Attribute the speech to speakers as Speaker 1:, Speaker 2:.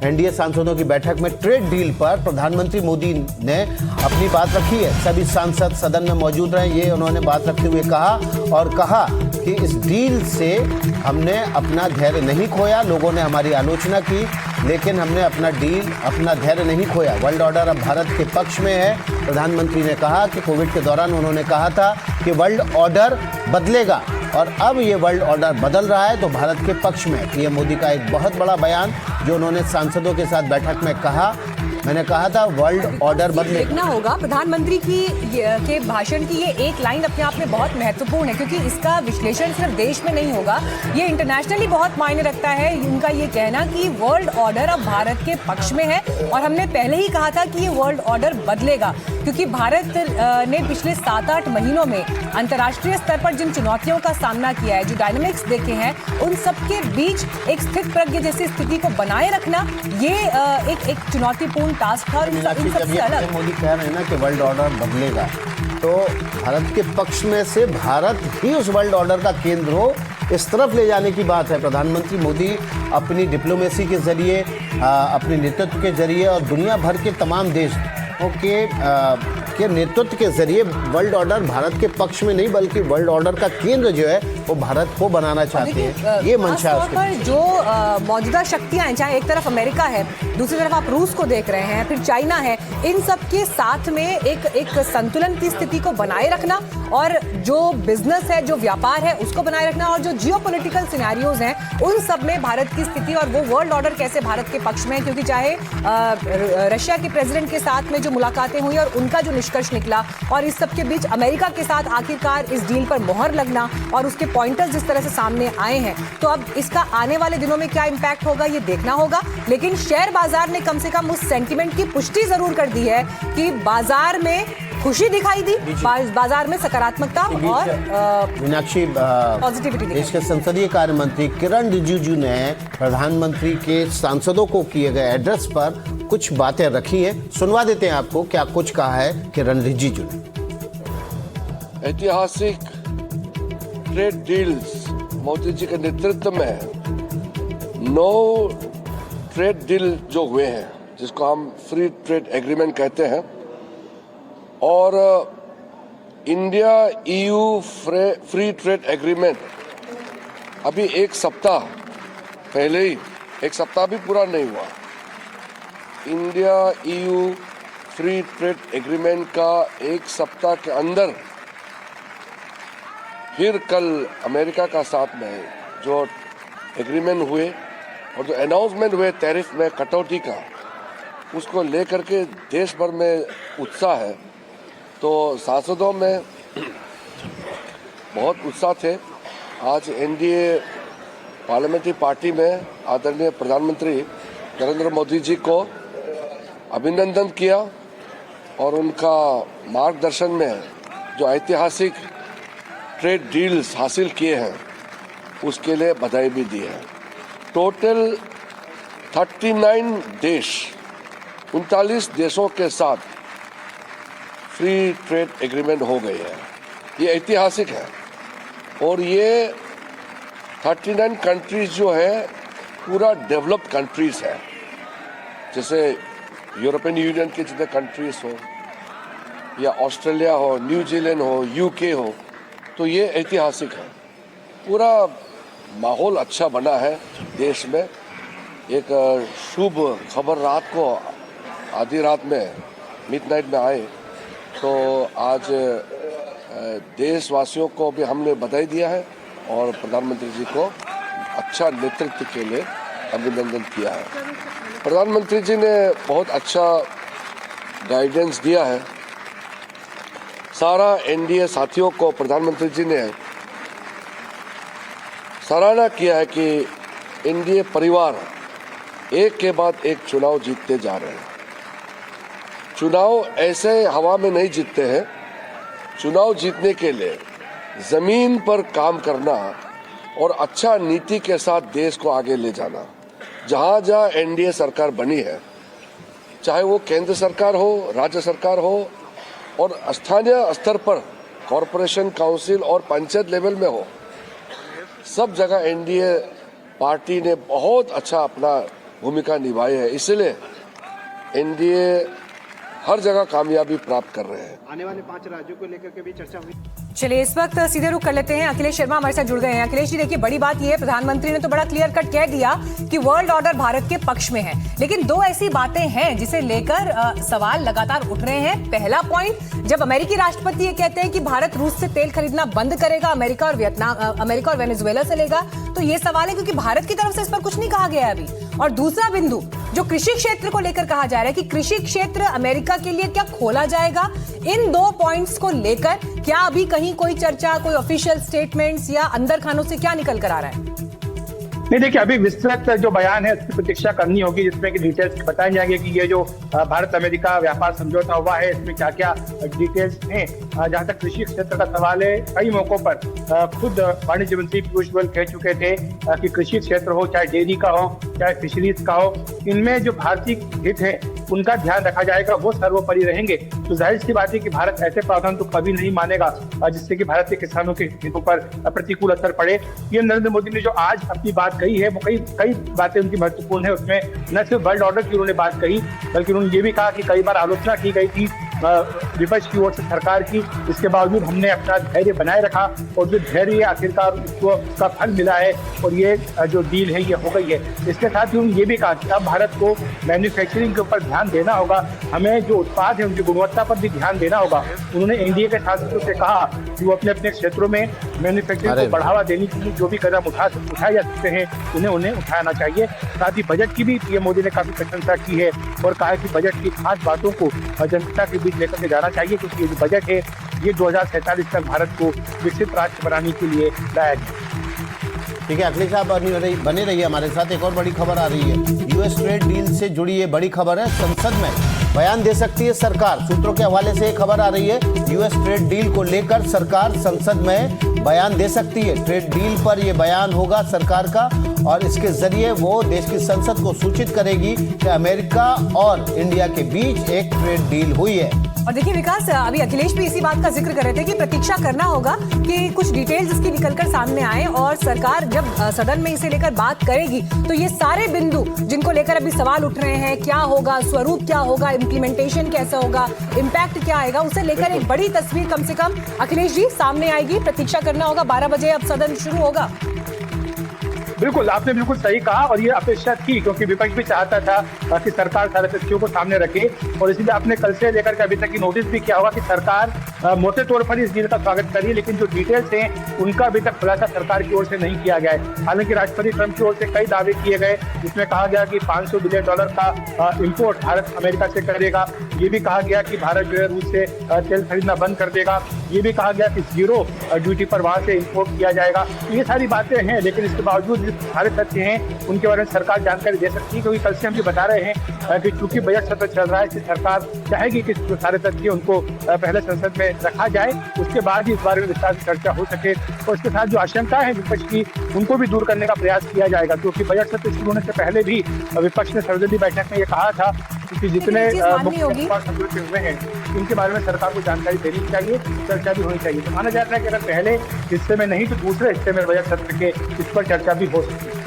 Speaker 1: NDA सांसदों की बैठक में ट्रेड डील पर प्रधानमंत्री मोदी ने अपनी बात रखी है। सभी सांसद सदन में मौजूद रहे, ये उन्होंने बात रखते हुए कहा और कहा कि इस डील से हमने अपना धैर्य नहीं खोया। लोगों ने हमारी आलोचना की, लेकिन हमने अपना धैर्य नहीं खोया। वर्ल्ड ऑर्डर अब भारत के पक्ष में है। प्रधानमंत्री ने कहा कि कोविड के दौरान उन्होंने कहा था कि वर्ल्ड ऑर्डर बदलेगा और अब ये वर्ल्ड ऑर्डर बदल रहा है तो भारत के पक्ष में। पीएम मोदी का एक बहुत बड़ा बयान जो उन्होंने सांसदों के साथ बैठक में कहा। मैंने कहा था वर्ल्ड ऑर्डर बदले।
Speaker 2: देखना होगा प्रधानमंत्री के भाषण की ये एक लाइन अपने आप में बहुत महत्वपूर्ण है, क्योंकि इसका विश्लेषण सिर्फ देश में नहीं होगा, ये इंटरनेशनली बहुत मायने रखता है। उनका ये कहना कि वर्ल्ड ऑर्डर अब भारत के पक्ष में है और हमने पहले ही कहा था कि ये वर्ल्ड ऑर्डर बदलेगा, क्योंकि भारत ने पिछले 7-8 महीनों में अंतर्राष्ट्रीय स्तर पर जिन चुनौतियों का सामना किया है, जो डायनामिक्स देखे हैं, उन सबके बीच एक स्थित प्रज्ञ जैसी स्थिति को बनाए रखना ये एक चुनौतीपूर्ण टास्क था। और इन सबसे अलग
Speaker 1: मोदी कह रहे हैं ना कि वर्ल्ड ऑर्डर बदलेगा, तो भारत के पक्ष में से भारत ही उस वर्ल्ड ऑर्डर का केंद्र हो, इस तरफ ले जाने की बात है। प्रधानमंत्री मोदी अपनी डिप्लोमेसी के जरिए, अपने नेतृत्व के जरिए और दुनिया भर के तमाम देशों के नेतृत्व के जरिए वर्ल्ड ऑर्डर भारत के पक्ष में नहीं बल्कि वर्ल्ड ऑर्डर का केंद्र जो है वो भारत को बनाना चाहते हैं। ये मंशा है उसके
Speaker 2: पर जो मौजूदा शक्तियां हैं, चाहे एक तरफ अमेरिका है, दूसरी तरफ आप रूस को देख रहे हैं, फिर चाइना है, इन सब के साथ में एक संतुलन की स्थिति को बनाए रखना और जो बिजनेस है, जो व्यापार है, उसको बनाए रखना और जो जियोपॉलिटिकल सिनेरियोज हैं उन सब में भारत की स्थिति और वो वर्ल्ड ऑर्डर कैसे भारत के पक्ष में है। क्योंकि चाहे रशिया के प्रेसिडेंट के साथ में जो मुलाकातें हुई और उनका जो निष्कर्ष निकला और इस सब के बीच अमेरिका के साथ आखिरकार इस डील पर मोहर लगना और उसके पॉइंटर्स जिस तरह से सामने आए हैं, तो अब इसका आने वाले दिनों में क्या इंपैक्ट होगा ये देखना होगा। लेकिन शेयर बाजार ने कम से कम उस सेंटिमेंट की पुष्टि जरूर कर दी है कि बाजार में खुशी दिखाई दी, बाजार में सकारात्मकता और
Speaker 1: मीनाक्षी
Speaker 2: पॉजिटिविटी।
Speaker 1: देश के संसदीय कार्य मंत्री किरण रिजिजू ने प्रधानमंत्री के सांसदों को किए गए एड्रेस पर कुछ बातें रखी हैं, सुनवा देते हैं आपको क्या कुछ कहा है किरण रिजिजू ने।
Speaker 3: ऐतिहासिक ट्रेड डील्स मोदी जी के नेतृत्व में 9 ट्रेड डील जो हुए हैं, जिसको हम फ्री ट्रेड एग्रीमेंट कहते हैं, और India EU free trade agreement अभी एक सप्ताह पहले ही, एक सप्ताह भी पूरा नहीं हुआ, India EU free trade agreement का एक सप्ताह के अंदर फिर कल अमेरिका का साथ में जो एग्रीमेंट हुए और जो अनाउंसमेंट हुए टैरिफ में कटौती का, उसको लेकर के देश भर में उत्साह है। तो सांसदों में बहुत उत्साह थे। आज एनडीए पार्लियामेंट्री पार्टी में आदरणीय प्रधानमंत्री नरेंद्र मोदी जी को अभिनंदन किया और उनका मार्गदर्शन में जो ऐतिहासिक ट्रेड डील्स हासिल किए हैं उसके लिए बधाई भी दी है। टोटल 39 देश, 39 देशों के साथ फ्री ट्रेड एग्रीमेंट हो गए हैं। ये ऐतिहासिक है और ये 39 कंट्रीज जो है पूरा डेवलप्ड कंट्रीज है, जैसे यूरोपियन यूनियन के जितने कंट्रीज हो या ऑस्ट्रेलिया हो, न्यूजीलैंड हो, यूके हो, तो ये ऐतिहासिक है। पूरा माहौल अच्छा बना है देश में। एक शुभ खबर रात को आधी रात में मिडनाइट में आए, तो आज देशवासियों को भी हमने बधाई दिया है और प्रधानमंत्री जी को अच्छा नेतृत्व के लिए अभिनंदन किया है। प्रधानमंत्री जी ने बहुत अच्छा गाइडेंस दिया है। सारा एनडीए साथियों को प्रधानमंत्री जी ने सराहना किया है कि एनडीए परिवार एक के बाद एक चुनाव जीतते जा रहे हैं। चुनाव ऐसे हवा में नहीं जीतते हैं। चुनाव जीतने के लिए जमीन पर काम करना और अच्छा नीति के साथ देश को आगे ले जाना। जहाँ जहाँ एनडीए सरकार बनी है, चाहे वो केंद्र सरकार हो, राज्य सरकार हो और स्थानीय स्तर पर कॉरपोरेशन, काउंसिल और पंचायत लेवल में हो, सब जगह एनडीए पार्टी ने बहुत अच्छा अपना भूमिका निभाई है। इसलिए एनडीए हर जगह कामयाबी प्राप्त कर रहे हैं।
Speaker 4: आने वाले 5 राज्यों को लेकर के भी चर्चा हुई।
Speaker 2: चलिए इस वक्त सीधे रुख कर लेते हैं, अखिलेश शर्मा हमारे साथ जुड़ गए हैं। अखिलेश जी देखिए, बड़ी बात यह है, प्रधानमंत्री ने तो बड़ा क्लियर कट कह दिया कि वर्ल्ड ऑर्डर भारत के पक्ष में है, लेकिन दो ऐसी बातें हैं जिसे लेकर सवाल लगातार उठ रहे हैं। पहला पॉइंट, जब अमेरिकी राष्ट्रपति ये कहते हैं कि भारत रूस से तेल खरीदना बंद करेगा, अमेरिका और वेनेजुएला से लेगा, तो ये सवाल है क्योंकि भारत की तरफ से इस पर कुछ नहीं कहा गया है अभी। और दूसरा बिंदु जो कृषि क्षेत्र को लेकर कहा जा रहा है कि कृषि क्षेत्र अमेरिका के लिए क्या खोला जाएगा, इन दो पॉइंट्स को लेकर क्या अभी कहीं कोई चर्चा, कोई ऑफिशियल स्टेटमेंट्स या अंदर खानों से क्या निकल कर आ रहा है?
Speaker 5: नहीं, देखिए अभी विस्तृत जो बयान है उसकी प्रतीक्षा करनी होगी, जिसमें कि डिटेल्स बताए जाएंगे कि ये जो भारत अमेरिका व्यापार समझौता हुआ है इसमें क्या क्या डिटेल्स हैं। जहां तक कृषि क्षेत्र का सवाल है, कई मौकों पर खुद वाणिज्य मंत्री पीयूष गोयल कह चुके थे कि कृषि क्षेत्र हो, चाहे डेयरी का हो, चाहे फिशरीज का हो, इनमें जो भारतीय हित है उनका ध्यान रखा जाएगा, वो सर्वोपरि रहेंगे। तो जाहिर सी बात है कि भारत ऐसे प्रावधान तो कभी नहीं मानेगा जिससे कि भारत के किसानों के हितों पर प्रतिकूल असर पड़े। पीएम नरेंद्र मोदी ने जो आज अपनी बात कही है वो कई बातें उनकी महत्वपूर्ण है। उसमें न सिर्फ वर्ल्ड ऑर्डर की उन्होंने बात कही, बल्कि उन्होंने ये भी कहा कि कई बार आलोचना की गई थी विपक्ष की ओर से सरकार की, इसके बावजूद हमने अपना धैर्य बनाए रखा और जो धैर्य आखिरकार उसका फल मिला है और ये जो डील है ये हो गई है। इसके साथ ही उन्होंने ये भी कहा कि अब भारत को मैन्युफैक्चरिंग के ऊपर ध्यान देना होगा, हमें जो उत्पाद है उनकी गुणवत्ता पर भी ध्यान देना होगा। उन्होंने एनडीए के सांसदों से कहा कि वो अपने अपने क्षेत्रों में मैन्युफैक्चरिंग को बढ़ावा देने के लिए जो भी कदम उठाए जा सकते हैं उन्हें उठाना चाहिए। साथ ही बजट की भी पीएम मोदी ने काफी प्रशंसा की है और कहा कि बजट की खास बातों को जनता के बीच लेकर के जाना चाहिए, क्योंकि ये जो बजट है ये 2047 तक भारत को विकसित राष्ट्र बनाने के लिए लाया गया।
Speaker 1: ठीक है अखिलेश साहब बने रहिए हमारे साथ। एक और बड़ी खबर आ रही है, यूएस ट्रेड डील से जुड़ी ये बड़ी खबर है। संसद में बयान दे सकती है सरकार। सूत्रों के हवाले से एक खबर आ रही है, यूएस ट्रेड डील को लेकर सरकार संसद में बयान दे सकती है। ट्रेड डील पर यह बयान होगा सरकार का और इसके जरिए वो देश की संसद को सूचित करेगी कि अमेरिका और इंडिया के बीच एक ट्रेड डील हुई है।
Speaker 2: और देखिए विकास, अभी अखिलेश भी इसी बात का जिक्र कर रहे थे कि प्रतीक्षा करना होगा कि कुछ डिटेल्स इसकी निकलकर सामने आए और सरकार जब सदन में इसे लेकर बात करेगी तो ये सारे बिंदु जिनको लेकर अभी सवाल उठ रहे हैं, क्या होगा, स्वरूप क्या होगा, इम्प्लीमेंटेशन कैसा होगा, इम्पैक्ट क्या आएगा, उसे लेकर एक बड़ी तस्वीर कम से कम अखिलेश जी सामने आएगी। प्रतीक्षा करना होगा, 12 बजे अब सदन शुरू होगा।
Speaker 5: बिल्कुल, आपने बिल्कुल सही कहा और ये अपेक्षा थी, क्योंकि विपक्ष भी चाहता था कि सरकार सारे तथ्यों को सामने रखे और इसीलिए आपने कल से लेकर के अभी तक की नोटिस भी किया होगा कि सरकार मोटे तौर पर इस डील का स्वागत कर रही है, लेकिन जो डिटेल्स हैं उनका अभी तक खुलासा सरकार की ओर से नहीं किया गया है। हालांकि राष्ट्रपति ट्रंप की ओर से कई दावे किए गए, जिसमें कहा गया कि $500 बिलियन का इम्पोर्ट भारत अमेरिका से करेगा। ये भी कहा गया कि भारत जो है रूस से तेल खरीदना बंद कर देगा। ये भी कहा गया कि 0 ड्यूटी पर वहां से इम्पोर्ट किया जाएगा। ये सारी बातें हैं, लेकिन इसके बावजूद सारे तथ्य हैं उनके बारे में सरकार जानकारी दे सकती है, क्योंकि कल से हम ये बता रहे हैं कि चूंकि बजट सत्र चल रहा है, इससे सरकार चाहेगी कि जो सारे तथ्य उनको पहले संसद में रखा जाए, उसके बाद ही इस बारे में विस्तार से चर्चा हो सके और उसके साथ जो आशंका है विपक्ष की उनको भी दूर करने का प्रयास किया जाएगा। क्योंकि बजट सत्र शुरू होने से पहले भी विपक्ष ने सर्वदलीय बैठक में ये कहा था कि जितने मुख्य समझौते हुए हैं इनके बारे में सरकार को जानकारी देनी चाहिए, चर्चा भी होनी चाहिए। तो माना जाता है कि अगर पहले हिस्से में नहीं तो दूसरे हिस्से में बजट सत्र के इस पर चर्चा भी हो सकती है।